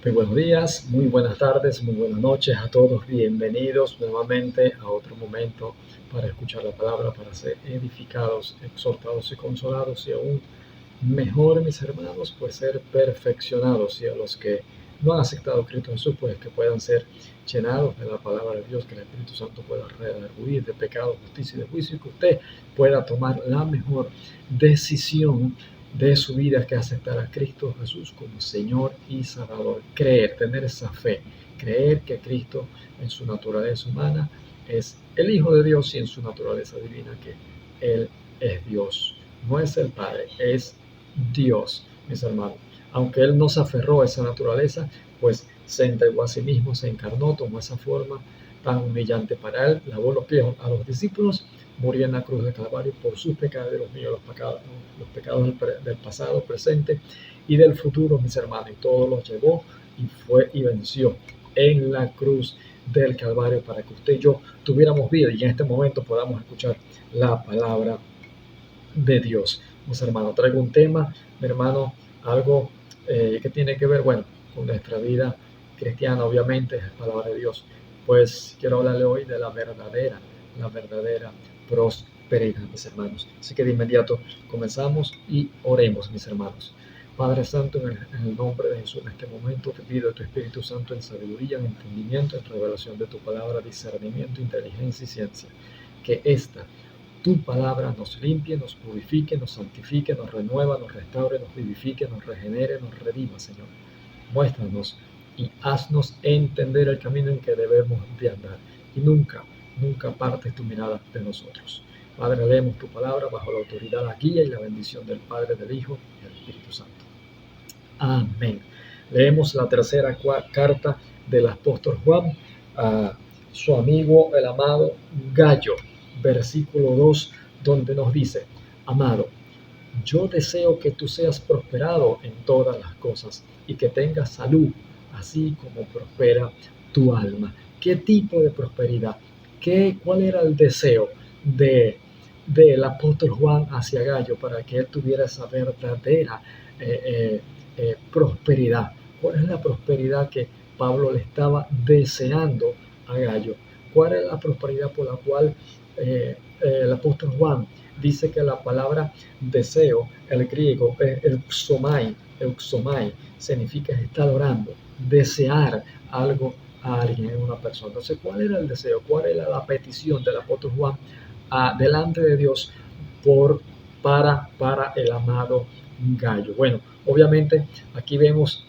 Muy buenos días, muy buenas tardes, muy buenas noches a todos. Bienvenidos nuevamente a otro momento para escuchar la palabra, para ser edificados, exhortados y consolados y aún mejor, mis hermanos, pues ser perfeccionados y a los que no han aceptado a Cristo Jesús, pues que puedan ser llenados de la palabra de Dios, que el Espíritu Santo pueda redarguir de pecado, justicia y de juicio y que usted pueda tomar la mejor decisión de su vida, que aceptar a Cristo Jesús como Señor y Salvador. Creer, tener esa fe, creer que Cristo en su naturaleza humana es el Hijo de Dios y en su naturaleza divina que Él es Dios. No es el Padre, es Dios, mis hermanos. Aunque Él no se aferró a esa naturaleza, pues se entregó a sí mismo, se encarnó, tomó esa forma tan humillante para Él, lavó los pies a los discípulos, murió en la cruz de Calvario por sus pecados, los míos, los pecados del pasado, presente y del futuro, mis hermanos, y todos los llevó y fue y venció en la cruz del Calvario para que usted y yo tuviéramos vida y en este momento podamos escuchar la palabra de Dios. Mis hermanos, traigo un tema, mi hermano, algo que tiene que ver, bueno, con nuestra vida cristiana, obviamente, es la palabra de Dios. Pues quiero hablarle hoy de la verdadera prosperidad, mis hermanos. Así que de inmediato comenzamos y oremos, mis hermanos. Padre Santo, en el nombre de Jesús, en este momento te pido a tu Espíritu Santo en sabiduría, en entendimiento, en revelación de tu palabra, discernimiento, inteligencia y ciencia. Que esta tu palabra nos limpie, nos purifique, nos santifique, nos renueva, nos restaure, nos vivifique, nos regenere, nos redima, Señor. Muéstranos y haznos entender el camino en que debemos de andar. Y nunca, nunca apartes tu mirada de nosotros. Padre, leemos tu palabra bajo la autoridad, la guía y la bendición del Padre, del Hijo y del Espíritu Santo. Amén. Leemos la tercera carta del apóstol Juan a su amigo el amado Gallo, versículo 2, donde nos dice: Amado, yo deseo que tú seas prosperado en todas las cosas y que tengas salud, así como prospera tu alma. ¿Qué tipo de prosperidad? ¿Cuál era el deseo del apóstol Juan hacia Gallo para que él tuviera esa verdadera eh, eh, prosperidad? ¿Cuál es la prosperidad que Pablo le estaba deseando a Gallo? ¿Cuál es la prosperidad por la cual el apóstol Juan dice que la palabra deseo, el griego, euxomai, significa estar orando, desear algo a alguien, en una persona? Entonces, ¿cuál era el deseo? ¿Cuál era la petición del apóstol Juan delante de Dios para el amado Gallo? Bueno, obviamente aquí vemos,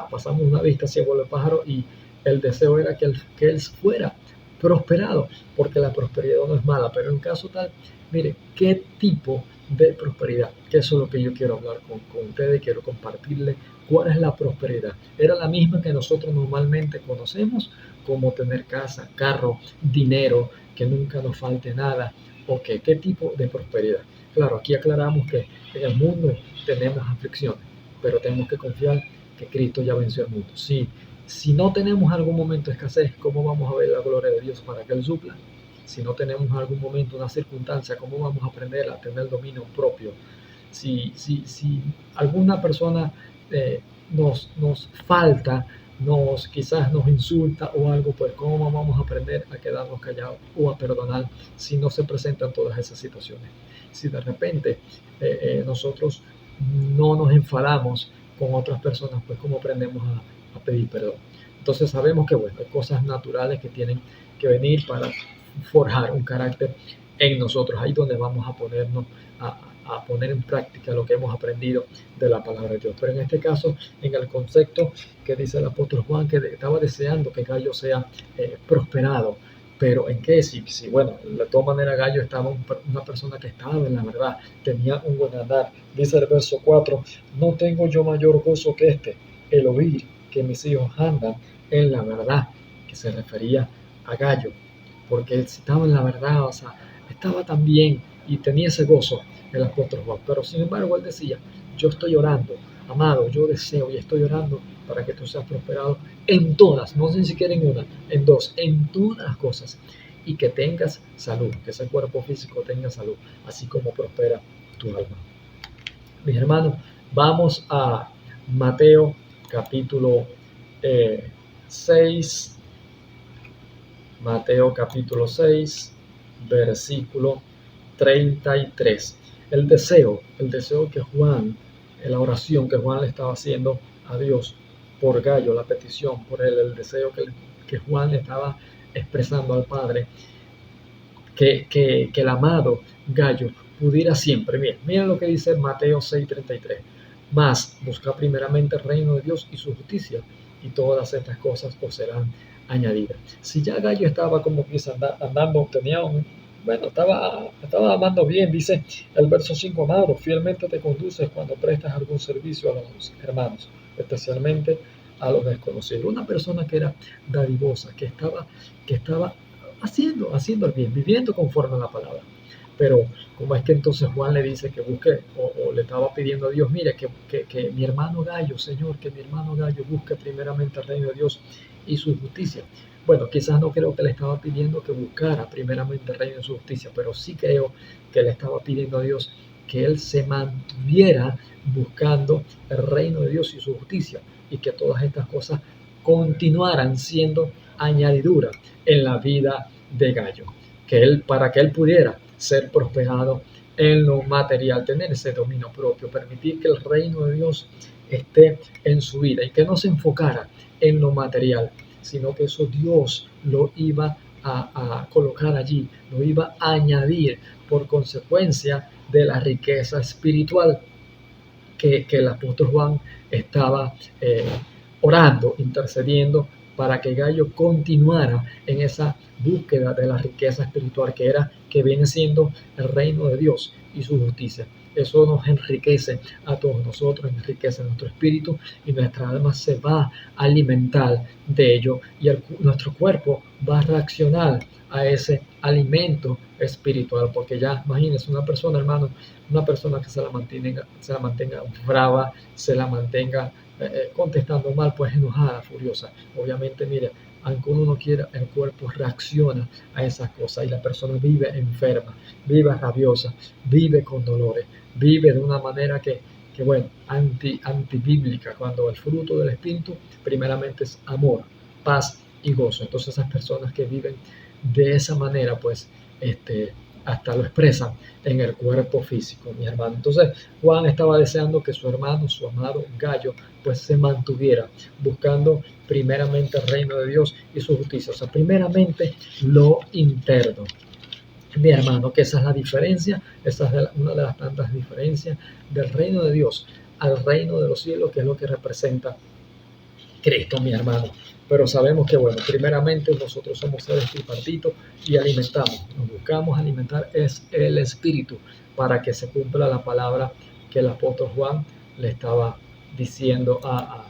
pasamos una vista hacia el vuelo de pájaro y el deseo era que él fuera prosperado, porque la prosperidad no es mala, pero en caso tal, mire, ¿qué tipo de prosperidad? Que eso es lo que yo quiero hablar con ustedes, quiero compartirles cuál es la prosperidad. Era la misma que nosotros normalmente conocemos, como tener casa, carro, dinero, que nunca nos falte nada. Ok, ¿qué tipo de prosperidad? Claro, aquí aclaramos que en el mundo tenemos aflicciones, pero tenemos que confiar que Cristo ya venció el mundo. Sí, si no tenemos algún momento de escasez, ¿cómo vamos a ver la gloria de Dios para que Él supla? Si no tenemos algún momento, una circunstancia, ¿cómo vamos a aprender a tener dominio propio? Si alguna persona nos falta, quizás nos insulta o algo, pues ¿cómo vamos a aprender a quedarnos callados o a perdonar si no se presentan todas esas situaciones? Si de repente nosotros no nos enfadamos con otras personas, pues ¿cómo aprendemos a pedir perdón? Entonces sabemos que, bueno, hay cosas naturales que tienen que venir para forjar un carácter en nosotros. Ahí donde vamos a ponernos a poner en práctica lo que hemos aprendido de la palabra de Dios. Pero en este caso, en el concepto que dice el apóstol Juan, que estaba deseando que Gallo sea prosperado. Pero ¿en qué? Bueno, de todas maneras Gallo estaba una persona que estaba en la verdad, tenía un buen andar. Dice el verso 4, no tengo yo mayor gozo que este, el oír que mis hijos andan en la verdad, que se refería a Gallo, porque él estaba en la verdad, o sea, estaba tan bien y tenía ese gozo el apóstol Juan. Pero sin embargo él decía, yo estoy orando, amado, yo deseo y estoy orando para que tú seas prosperado en todas, no ni siquiera en una, en dos, en todas las cosas, y que tengas salud, que ese cuerpo físico tenga salud, así como prospera tu alma. Mis hermanos, vamos a Mateo capítulo 6, Mateo capítulo 6, versículo 33. El deseo que Juan, la oración que Juan le estaba haciendo a Dios por Gallo, la petición por él, el deseo que Juan le estaba expresando al Padre, que el amado Gallo pudiera siempre. Bien, miren lo que dice Mateo 6:33. Más busca primeramente el reino de Dios y su justicia, y todas estas cosas os serán añadidas. Si ya Gallo estaba como que andando, estaba amando bien, dice el verso 5, amado, fielmente te conduces cuando prestas algún servicio a los hermanos, especialmente a los desconocidos. Una persona que era dadivosa, que estaba haciendo el bien, viviendo conforme a la palabra. Pero como es que entonces Juan le dice que busque, o le estaba pidiendo a Dios, mire, que mi hermano Gallo, Señor, que mi hermano Gallo busque primeramente el reino de Dios y su justicia. Bueno, quizás no creo que le estaba pidiendo que buscara primeramente el reino y su justicia, pero sí creo que le estaba pidiendo a Dios que él se mantuviera buscando el reino de Dios y su justicia, y que todas estas cosas continuaran siendo añadidura en la vida de Gallo, para que él pudiera ser prosperado en lo material, tener ese dominio propio, permitir que el reino de Dios esté en su vida y que no se enfocara en lo material, sino que eso Dios lo iba a colocar allí, lo iba a añadir por consecuencia de la riqueza espiritual que el apóstol Juan estaba orando, intercediendo para que Gallo continuara en esa búsqueda de la riqueza espiritual que viene siendo el reino de Dios y su justicia. Eso nos enriquece a todos nosotros, enriquece nuestro espíritu, y nuestra alma se va a alimentar de ello, y nuestro cuerpo va a reaccionar a ese alimento espiritual, porque ya imagínense una persona, hermano, una persona que se la mantenga brava, se la mantenga contestando mal, pues enojada, furiosa. Obviamente, mire, aunque uno no quiera, el cuerpo reacciona a esas cosas, y la persona vive enferma, vive rabiosa, vive con dolores, vive de una manera que bueno, antibíblica, cuando el fruto del Espíritu primeramente es amor, paz y gozo. Entonces esas personas que viven de esa manera, pues hasta lo expresan en el cuerpo físico, mi hermano. Entonces Juan estaba deseando que su hermano, su amado Gallo, pues se mantuviera buscando primeramente el reino de Dios y su justicia. O sea, primeramente lo interno. Mi hermano, que esa es la diferencia, esa es una de las tantas diferencias del reino de Dios al reino de los cielos, que es lo que representa Cristo, mi hermano. Pero sabemos que, bueno, primeramente nosotros somos seres tripartitos y nos buscamos alimentar es el Espíritu, para que se cumpla la palabra que el apóstol Juan le estaba diciendo a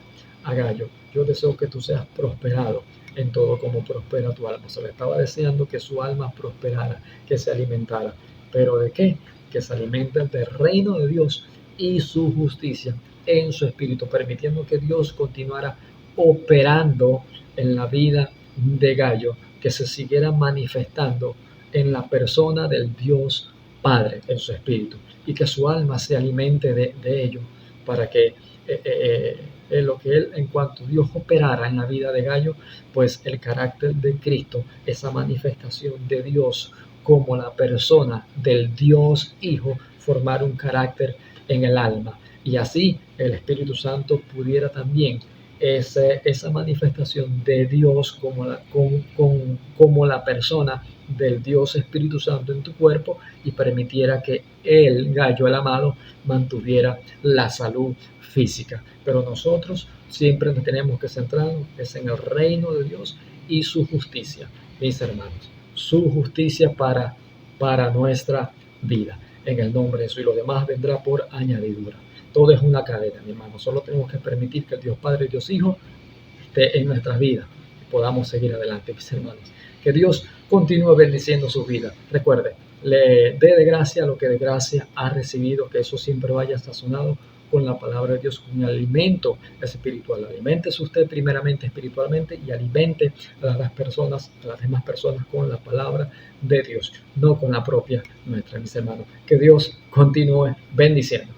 Gallo. Yo deseo que tú seas prosperado en todo como prospera tu alma. Se le estaba deseando que su alma prosperara, que se alimentara. ¿Pero de qué? Que se alimente del reino de Dios y su justicia en su espíritu, permitiendo que Dios continuara operando en la vida de Gallo, que se siguiera manifestando en la persona del Dios Padre, en su espíritu, y que su alma se alimente de ello, para que lo que él, en cuanto Dios operara en la vida de Gallo, pues el carácter de Cristo, esa manifestación de Dios como la persona del Dios Hijo, formar un carácter en el alma, y así el Espíritu Santo pudiera también esa manifestación de Dios como la persona del Dios Espíritu Santo en tu cuerpo, y permitiera que el Gallo, el amado, mantuviera la salud física. Pero nosotros siempre nos tenemos que centrar en el reino de Dios y su justicia, mis hermanos, su justicia para nuestra vida, en el nombre de Jesús, y lo demás vendrá por añadidura. Todo es una cadena, mi hermano. Solo tenemos que permitir que el Dios Padre y Dios Hijo esté en nuestras vidas y podamos seguir adelante, mis hermanos. Que Dios continúe bendiciendo su vida. Recuerde, le dé de gracia lo que de gracia ha recibido, que eso siempre vaya sazonado con la palabra de Dios, con el alimento espiritual. Aliméntese usted primeramente espiritualmente, y alimente a las personas, a las demás personas, con la palabra de Dios, no con la propia nuestra, mis hermanos. Que Dios continúe bendiciendo.